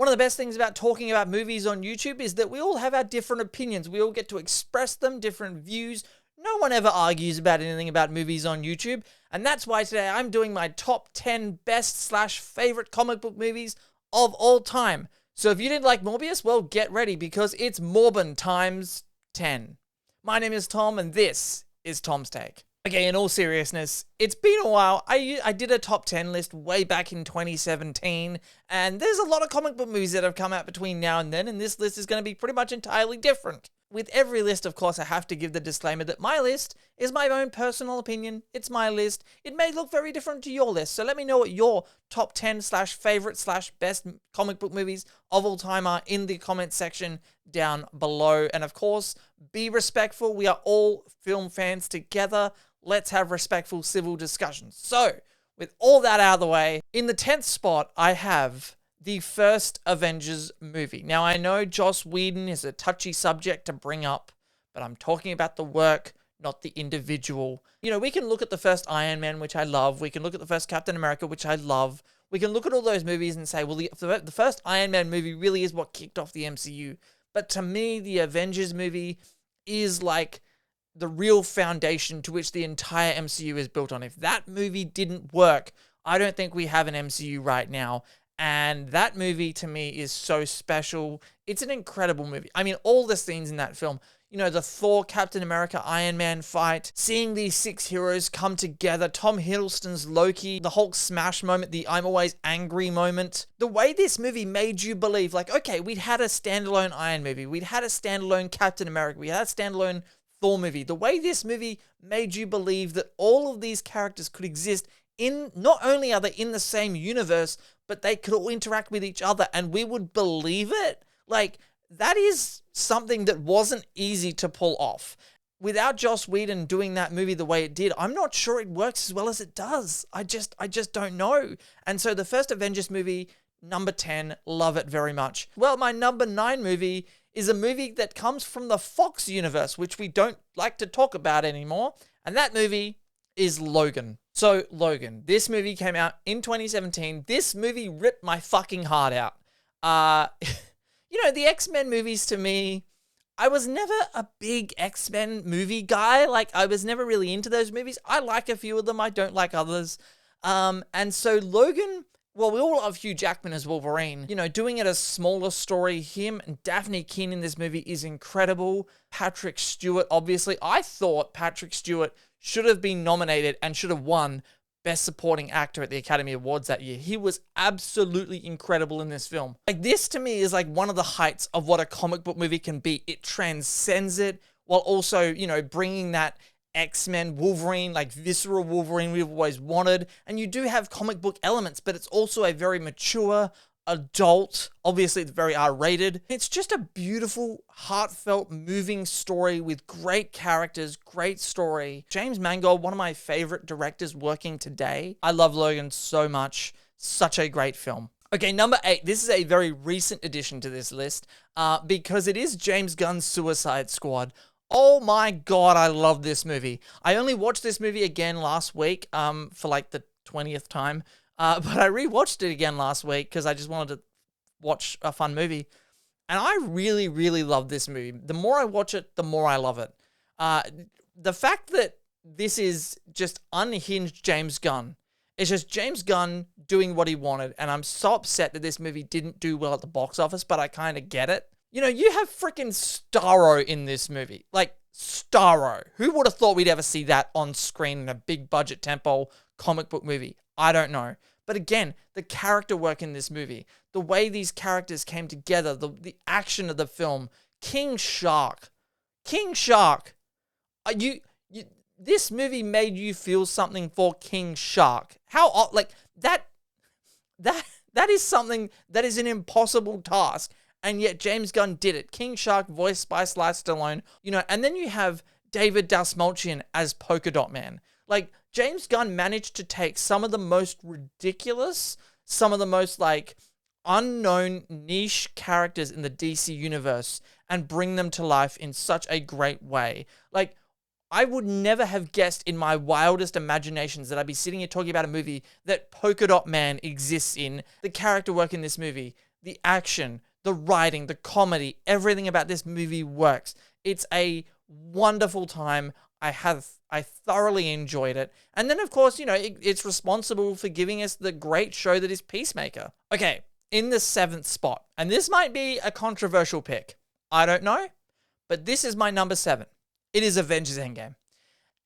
One of the best things about talking about movies on YouTube is that we all have our different opinions. We all get to express them, different views. No one ever argues about anything about movies on YouTube. And that's why today I'm doing my top 10 best/favorite comic book movies of all time. So if you didn't like Morbius, well, get ready because it's Morbin times 10. My name is Tom and this is Tom's Take. Okay, in all seriousness, it's been a while. I did a top 10 list way back in 2017, and there's a lot of comic book movies that have come out between now and then, and this list is going to be pretty much entirely different. With every list, of course, I have to give the disclaimer that my list is my own personal opinion. It's my list. It may look very different to your list, so let me know what your top 10/favorite/best comic book movies of all time are in the comment section down below. And of course, be respectful. We are all film fans together. Let's have respectful civil discussions. So, with all that out of the way, in the 10th spot, I have the first Avengers movie. Now, I know Joss Whedon is a touchy subject to bring up, but I'm talking about the work, not the individual. You know, we can look at the first Iron Man, which I love. We can look at the first Captain America, which I love. We can look at all those movies and say, well, the first Iron Man movie really is what kicked off the MCU. But to me, the Avengers movie is like the real foundation to which the entire MCU is built on. If that movie didn't work, I don't think we have an MCU right now. And that movie to me is so special. It's an incredible movie. I mean, all the scenes in that film, you know, the Thor, Captain America, Iron Man fight, seeing these 6 heroes come together, Tom Hiddleston's Loki, the Hulk smash moment, the I'm always angry moment. The way this movie made you believe, like, okay, we'd had a standalone Iron movie, we'd had a standalone Captain America, we had a standalone Thor movie. The way this movie made you believe that all of these characters could exist in, not only are they in the same universe, but they could all interact with each other and we would believe it. Like, that is something that wasn't easy to pull off. Without Joss Whedon doing that movie the way it did, I'm not sure it works as well as it does. I just don't know. And so the first Avengers movie, number 10, love it very much. Well, my number 9 movie is a movie that comes from the Fox universe, which we don't like to talk about anymore. And that movie is Logan. So, Logan, this movie came out in 2017. This movie ripped my fucking heart out. You know, the X-Men movies to me, I was never a big X-Men movie guy. Like, I was never really into those movies. I like a few of them. I don't like others. And so Logan, well, we all love Hugh Jackman as Wolverine. You know, doing it a smaller story, him and Daphne Keane in this movie is incredible. Patrick Stewart, obviously. I thought Patrick Stewart should have been nominated and should have won Best Supporting Actor at the Academy Awards that year. He was absolutely incredible in this film. Like, this to me is like one of the heights of what a comic book movie can be. It transcends it while also, you know, bringing that X-Men Wolverine, like visceral Wolverine we've always wanted. And you do have comic book elements, but it's also a very mature, adult, obviously it's very R-rated. It's just a beautiful, heartfelt, moving story with great characters, great story. James Mangold, one of my favorite directors working today. I love Logan so much. Such a great film. Okay, number 8. This is a very recent addition to this list because it is James Gunn's Suicide Squad. Oh my God, I love this movie. I only watched this movie again last week for like the 20th time. But I rewatched it again last week because I just wanted to watch a fun movie. And I really, really love this movie. The more I watch it, the more I love it. The fact that this is just unhinged James Gunn. It's just James Gunn doing what he wanted. And I'm so upset that this movie didn't do well at the box office, but I kind of get it. You know, you have freaking Starro in this movie. Like, Starro. Who would have thought we'd ever see that on screen in a big budget tempo comic book movie? I don't know. But again, the character work in this movie, the way these characters came together, the action of the film, King Shark. This movie made you feel something for King Shark. How, like, that is something that is an impossible task. And yet James Gunn did it. King Shark, voiced by Sylvester Stallone, you know, and then you have David Dastmalchian as Polka Dot Man. Like, James Gunn managed to take some of the most ridiculous, some of the most, like, unknown niche characters in the DC universe and bring them to life in such a great way. Like, I would never have guessed in my wildest imaginations that I'd be sitting here talking about a movie that Polka Dot Man exists in. The character work in this movie, the action, the writing, the comedy, everything about this movie works. It's a wonderful time. I thoroughly enjoyed it. And then, of course, you know, it's responsible for giving us the great show that is Peacemaker. Okay, in the 7th spot, and this might be a controversial pick. I don't know, but this is my number 7. It is Avengers Endgame.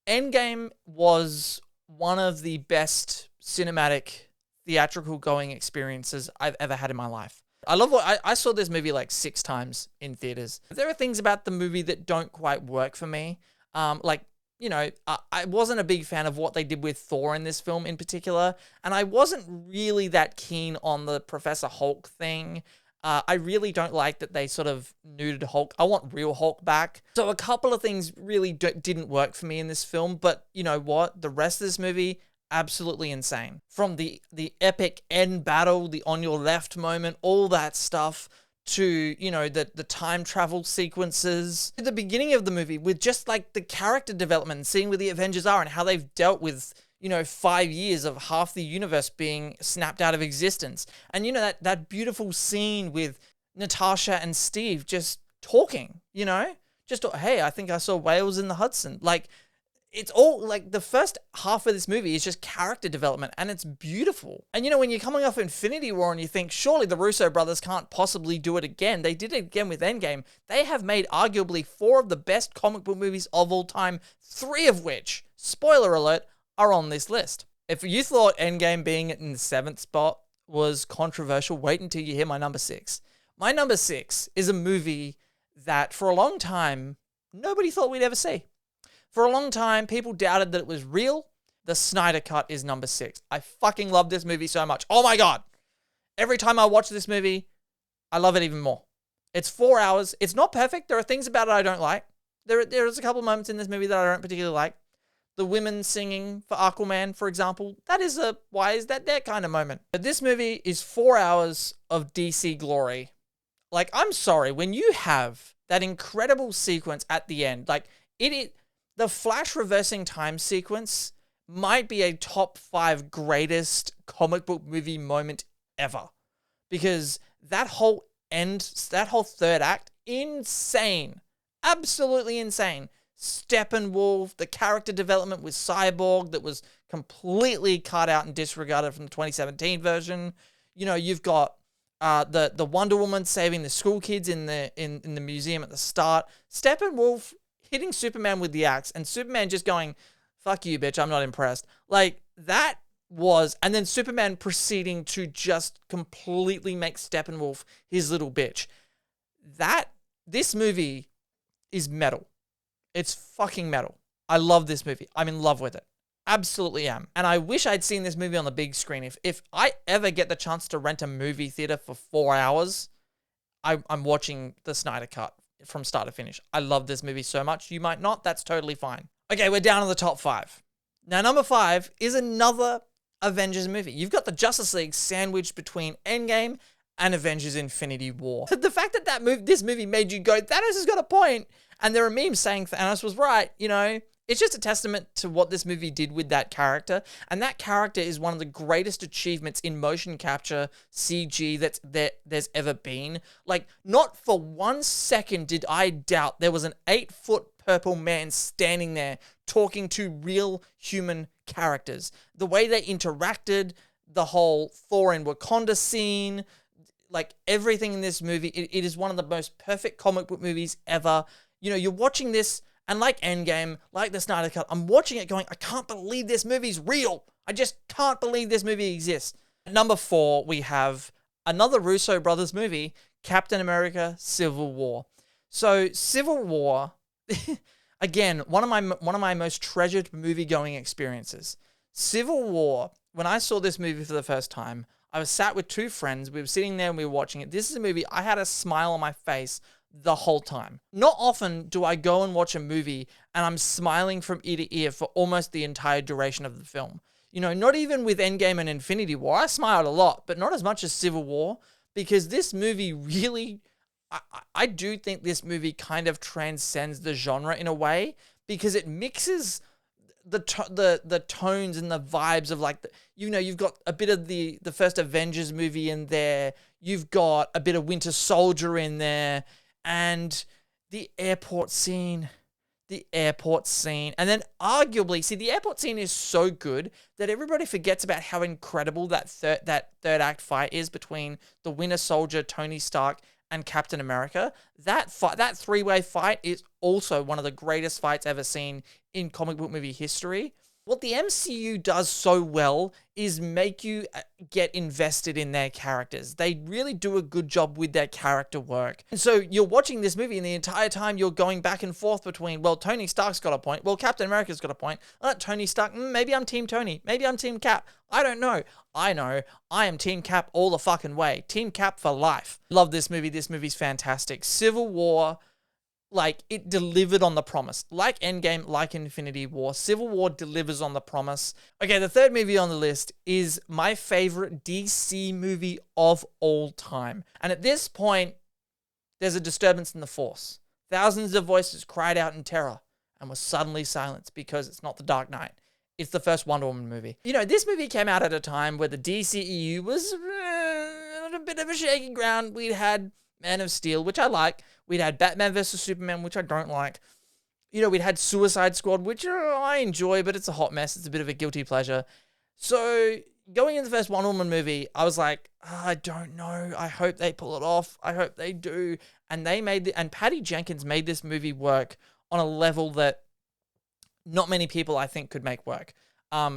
Endgame was one of the best cinematic theatrical going experiences I've ever had in my life. I saw this movie like 6 times in theaters. There are things about the movie that don't quite work for me. Like, you know, I wasn't a big fan of what they did with Thor in this film in particular, and I wasn't really that keen on the Professor Hulk thing. I really don't like that they sort of nuded Hulk. I want real Hulk back. So a couple of things really didn't work for me in this film, but you know what? The rest of this movie, absolutely insane. From the epic end battle, the on your left moment, all that stuff, to, you know, the time travel sequences. At the beginning of the movie, with just like the character development and seeing where the Avengers are and how they've dealt with, you know, 5 years of half the universe being snapped out of existence. And, you know, that beautiful scene with Natasha and Steve just talking, you know? Just, hey, I think I saw whales in the Hudson. Like, it's all, like, the first half of this movie is just character development, and it's beautiful. And, you know, when you're coming off Infinity War and you think, surely the Russo brothers can't possibly do it again. They did it again with Endgame. They have made arguably 4 of the best comic book movies of all time, 3 of which, spoiler alert, are on this list. If you thought Endgame being in the 7th spot was controversial, wait until you hear my number 6. My number 6 is a movie that, for a long time, nobody thought we'd ever see. For a long time, people doubted that it was real. The Snyder Cut is number 6. I fucking love this movie so much. Oh my God. Every time I watch this movie, I love it even more. It's 4 hours. It's not perfect. There are things about it I don't like. There's a couple moments in this movie that I don't particularly like. The women singing for Aquaman, for example, that is a why is that there kind of moment. But this movie is 4 hours of DC glory. Like, I'm sorry, when you have that incredible sequence at the end, like, the Flash reversing time sequence might be a top 5 greatest comic book movie moment ever. Because that whole third act, insane. Absolutely insane. Steppenwolf, the character development with Cyborg that was completely cut out and disregarded from the 2017 version. You know, you've got the Wonder Woman saving the school kids in the museum at the start. Steppenwolf hitting Superman with the axe, and Superman just going, fuck you, bitch, I'm not impressed. Like, that was, and then Superman proceeding to just completely make Steppenwolf his little bitch. This movie is metal. It's fucking metal. I love this movie. I'm in love with it. Absolutely am. And I wish I'd seen this movie on the big screen. If I ever get the chance to rent a movie theater for 4 hours, I'm watching the Snyder Cut from start to finish. I love this movie so much. You might not. That's totally fine. Okay, we're down to the top 5. Now, number 5 is another Avengers movie. You've got the Justice League sandwiched between Endgame and Avengers Infinity War. The fact that this movie made you go, Thanos has got a point, and there are memes saying Thanos was right, you know, it's just a testament to what this movie did with that character. And that character is one of the greatest achievements in motion capture CG there's ever been. Like, not for 1 second did I doubt there was an 8-foot purple man standing there talking to real human characters. The way they interacted, the whole Thor in Wakanda scene, like everything in this movie, it is one of the most perfect comic book movies ever. You know, you're watching this, and like Endgame, like the Snyder Cut, I'm watching it going, I can't believe this movie's real. I just can't believe this movie exists. At number 4, we have another Russo brothers movie, Captain America: Civil War. So Civil War, again, one of my most treasured movie-going experiences. Civil War, when I saw this movie for the first time, I was sat with 2 friends. We were sitting there and we were watching it. This is a movie, I had a smile on my face the whole time. Not often do I go and watch a movie and I'm smiling from ear to ear for almost the entire duration of the film. You know, not even with Endgame and Infinity War. I smiled a lot, but not as much as Civil War, because this movie really, I do think this movie kind of transcends the genre in a way, because it mixes the tones and the vibes of like, you've got a bit of the first Avengers movie in there. You've got a bit of Winter Soldier in there, and the airport scene. And then arguably, see, the airport scene is so good that everybody forgets about how incredible that third act fight is between the Winter Soldier, Tony Stark, and Captain America. That three-way fight is also one of the greatest fights ever seen in comic book movie history. What the MCU does so well is make you get invested in their characters. They really do a good job with their character work. And so you're watching this movie and the entire time you're going back and forth between, well, Tony Stark's got a point. Well, Captain America's got a point. Tony Stark, maybe I'm Team Tony. Maybe I'm Team Cap. I don't know. I know I am Team Cap all the fucking way. Team Cap for life. Love this movie. This movie's fantastic. Civil War, like, it delivered on the promise. Like Endgame, like Infinity War, Civil War delivers on the promise. Okay, the third movie on the list is my favorite DC movie of all time. And at this point, there's a disturbance in the force. Thousands of voices cried out in terror and were suddenly silenced because it's not The Dark Knight. It's the first Wonder Woman movie. This movie came out at a time where the DCEU was on a bit of a shaky ground. We'd had Man of Steel, which I like. We'd had Batman vs. Superman, which I don't like. We'd had Suicide Squad, which I enjoy, but it's a hot mess. It's a bit of a guilty pleasure. So going into the first Wonder Woman movie, I was like, I don't know. I hope they pull it off. I hope they do. And and Patty Jenkins made this movie work on a level that not many people, I think, could make work.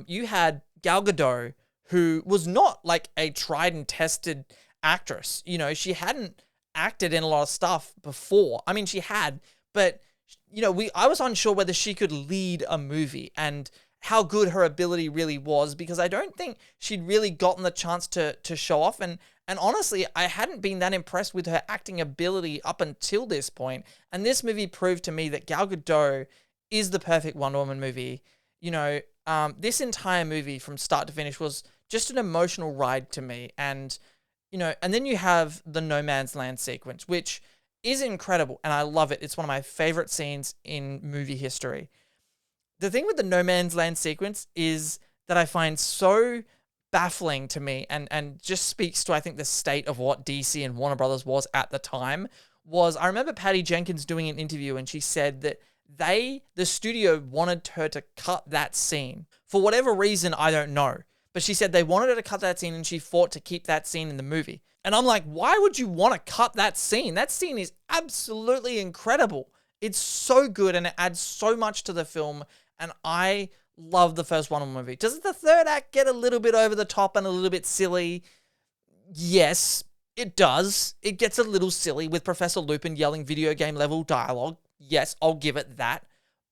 You had Gal Gadot, who was not like a tried and tested actress. She hadn't acted in a lot of stuff before. I mean, she had, but I was unsure whether she could lead a movie and how good her ability really was, because I don't think she'd really gotten the chance to show off. And honestly, I hadn't been that impressed with her acting ability up until this point. And this movie proved to me that Gal Gadot is the perfect Wonder Woman movie. This entire movie from start to finish was just an emotional ride to me. And then you have the No Man's Land sequence, which is incredible, and I love it. It's one of my favorite scenes in movie history. The thing with the No Man's Land sequence is that I find so baffling to me, and just speaks to, I think, the state of what DC and Warner Brothers was at the time, was I remember Patty Jenkins doing an interview, and she said that the studio wanted her to cut that scene. For whatever reason, I don't know. But she said they wanted her to cut that scene, and she fought to keep that scene in the movie. And I'm like, why would you want to cut that scene? That scene is absolutely incredible. It's so good, and it adds so much to the film. And I love the first Wonder Woman movie. Does the third act get a little bit over the top and a little bit silly? Yes, it does. It gets a little silly with Professor Lupin yelling video game level dialogue. Yes, I'll give it that.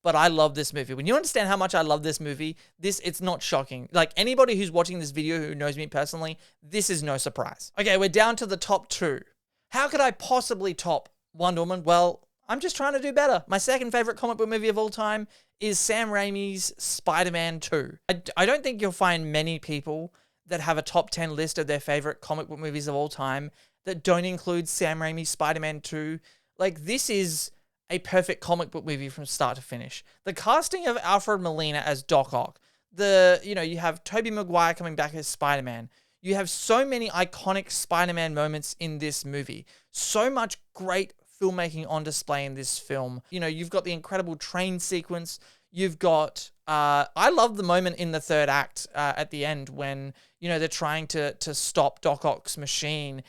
But I love this movie. When you understand how much I love this movie, it's not shocking. Like, anybody who's watching this video who knows me personally, this is no surprise. Okay, we're down to the top two. How could I possibly top Wonder Woman? Well, I'm just trying to do better. My second favorite comic book movie of all time is Sam Raimi's Spider-Man 2. I don't think you'll find many people that have a top 10 list of their favorite comic book movies of all time that don't include Sam Raimi's Spider-Man 2. Like, this is a perfect comic book movie from start to finish. The casting of Alfred Molina as Doc Ock. You have Tobey Maguire coming back as Spider-Man. You have so many iconic Spider-Man moments in this movie. So much great filmmaking on display in this film. You've got the incredible train sequence. You've got, I love the moment in the third act at the end when, they're trying to stop Doc Ock's machine,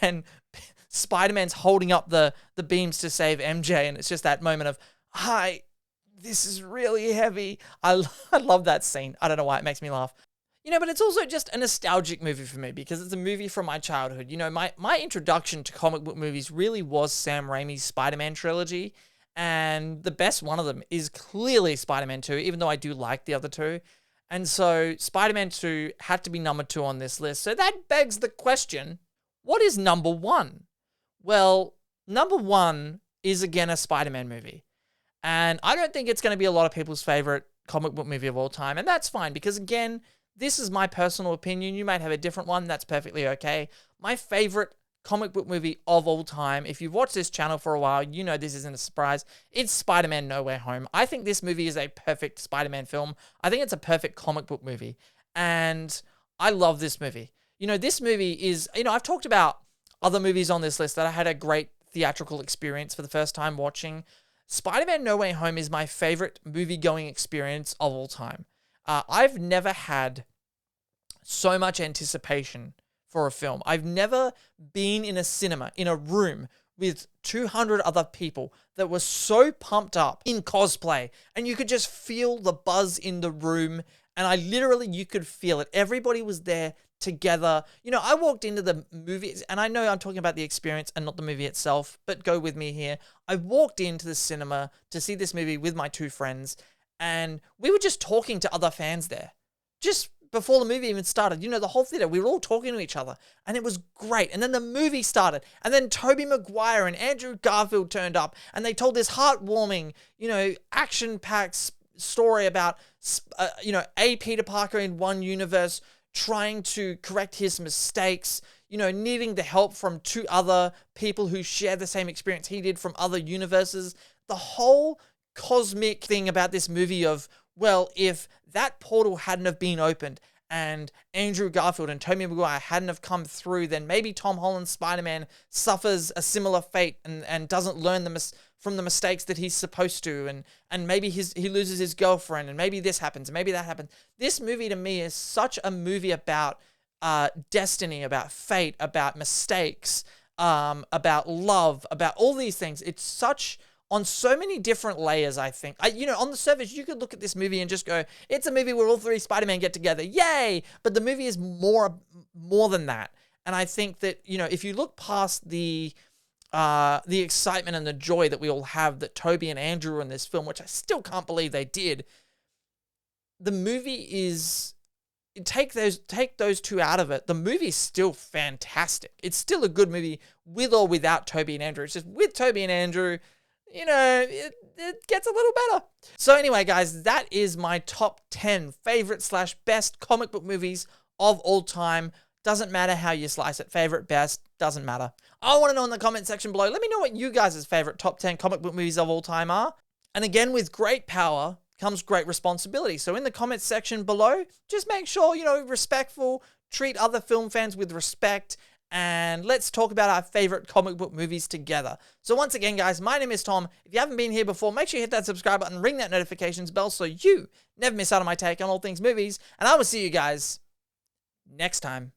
and Spider-Man's holding up the beams to save MJ, and it's just that moment of, hi, this is really heavy. I love that scene. I don't know why, it makes me laugh. But it's also just a nostalgic movie for me because it's a movie from my childhood. My introduction to comic book movies really was Sam Raimi's Spider-Man trilogy, and the best one of them is clearly Spider-Man 2, even though I do like the other two. And so Spider-Man 2 had to be number 2 on this list. So that begs the question, what is number 1? Well, number 1 is, again, a Spider-Man movie. And I don't think it's going to be a lot of people's favorite comic book movie of all time. And that's fine because, again, this is my personal opinion. You might have a different one. That's perfectly okay. My favorite comic book movie of all time. If you've watched this channel for a while, you know this isn't a surprise. It's Spider-Man No Way Home. I think this movie is a perfect Spider-Man film. I think it's a perfect comic book movie. And I love this movie. You know, this movie is, you know, I've talked about other movies on this list that I had a great theatrical experience for the first time watching. Spider-Man No Way Home is my favorite movie-going experience of all time. I've never had so much anticipation for a film. I've never been in a cinema, in a room with 200 other people that were so pumped up in cosplay, and you could just feel the buzz in the room, and you could feel it. Everybody was there together. You know, I walked into the movie, and I know I'm talking about the experience and not the movie itself, but go with me here. I walked into the cinema to see this movie with my two friends, and we were just talking to other fans there. Just before the movie even started, you know, the whole theater, we were all talking to each other, and it was great. And then the movie started, and then Tobey Maguire and Andrew Garfield turned up, and they told this heartwarming, you know, action-packed story about, you know, a Peter Parker in one universe trying to correct his mistakes, you know, needing the help from two other people who share the same experience he did from other universes. The whole cosmic thing about this movie of, well, if that portal hadn't have been opened and Andrew Garfield and Tobey Maguire hadn't have come through, then maybe Tom Holland's Spider-Man suffers a similar fate and doesn't learn from the mistakes that he's supposed to, and maybe he loses his girlfriend, and maybe this happens, and maybe that happens. This movie to me is such a movie about destiny, about fate, about mistakes, about love, about all these things. It's such, on so many different layers, I think. You know, on the surface, you could look at this movie and just go, it's a movie where all three Spider-Man get together. Yay! But the movie is more than that. And I think that, you know, if you look past the excitement and the joy that we all have that Tobey and Andrew are in this film, which I still can't believe they did, the movie is, take those two out of it, the movie's still fantastic. It's still a good movie with or without Tobey and Andrew. It's just with Tobey and Andrew, you know, it gets a little better. So anyway, guys, that is my top 10 favorite / best comic book movies of all time. Doesn't matter how you slice it. Favorite, best, doesn't matter. I want to know in the comment section below. Let me know what you guys' favorite top 10 comic book movies of all time are. And again, with great power comes great responsibility. So in the comments section below, just make sure, you know, respectful, treat other film fans with respect, and let's talk about our favorite comic book movies together. So once again, guys, my name is Tom. If you haven't been here before, make sure you hit that subscribe button, ring that notifications bell so you never miss out on my take on all things movies, and I will see you guys next time.